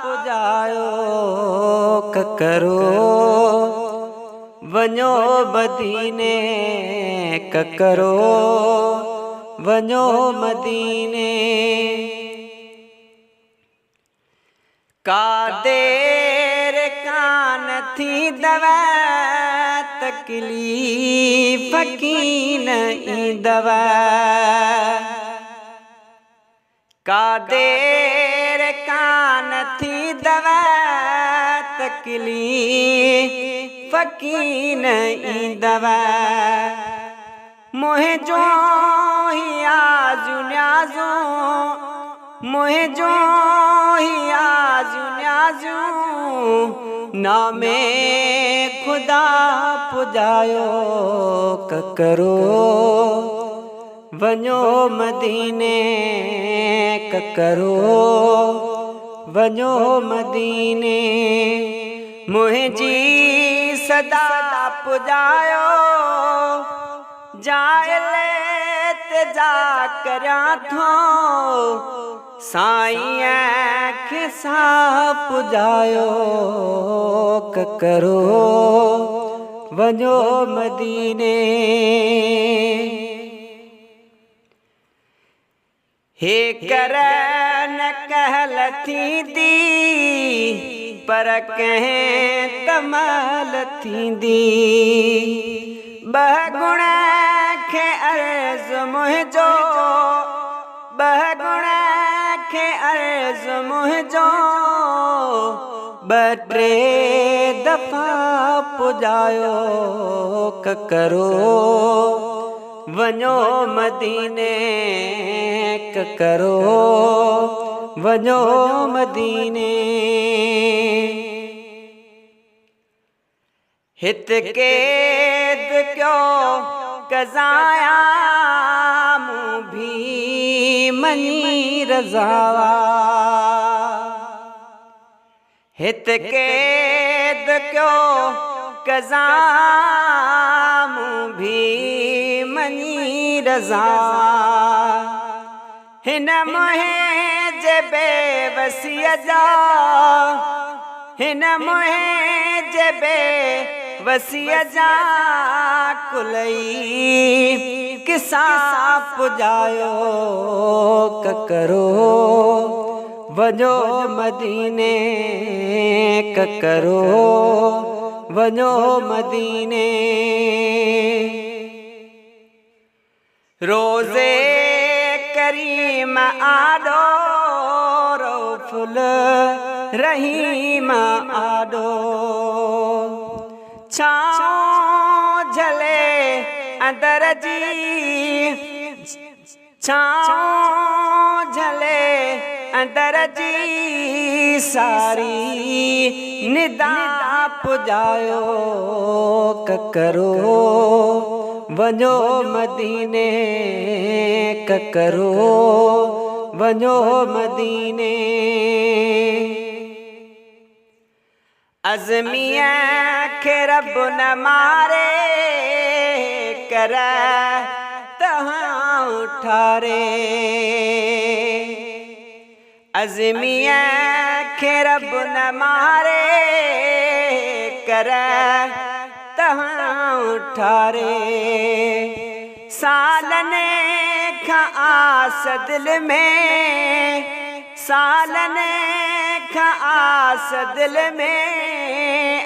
पुॼायो ककरो वञो मदीने ककरो वञो मदीने का देर कान थींदव तकलीफ़ कीन ईंदव का देर कान थींदव तकलीफ़ कीन ईंदव मुंहिंजो ही आजू न्याज़ू मुंहिंजो ही आजू न्याज़ू नामे खुदा पुॼायो ककरो वञो मदीने ककरो वञो मदीने मुंहिंजी सदा पुॼायो जाइले ते जा करियां थो साईं खे सा पुॼायो ककरो वञो मदीने हे कर न कहल थींदी पर कंहिं तमल थींदी ॿ गुण खे अर्ज़ु मुंहिंजो ॿ गुण खे अर्ज़ु मुंहिंजो ॿ टे दफ़ा पुॼायो ककरो वञो मदीने ककरो वञो मदीने हित क़ैद कयो क़ज़ाया मूं भी मनी रज़ावा हित क़ैद कयो क़ज़ा मूं भी मनी रज़ावा हिन मुंहिंजे बेवसीअ जा हिन मुंहिंजे बेवसीअ जा कुलई किसा पुॼायो ककरो वञो मदीने ककरो वञो मदीने रोज़े करीम आॾो रौफ़ुल रहीम आॾो छांव झले अंदर जी छांव झले अंदर जी सारी निदा पुॼायो ककरो वञो मदीने ककरो वञो मदीने अज़मीअ खे रब न मारे कर तव्हां उठारे अज़मीअ खे रब न मारे कर तव्हां उठारे सालने खां आस दिल में सालने खां आस दिल में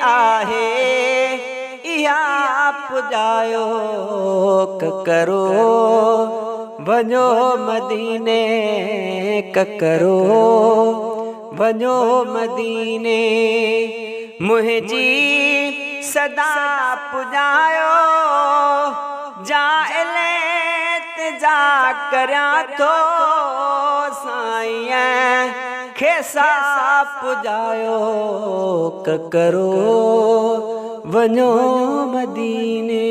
आहे इहा पुॼायो ककरो वञो मदीने ककरो वञो मदीने मुंहिंजी सदा पुॼायो जाइले ते जा करियां थो साईं खे सा पुॼायो ककरो वञो मदीने।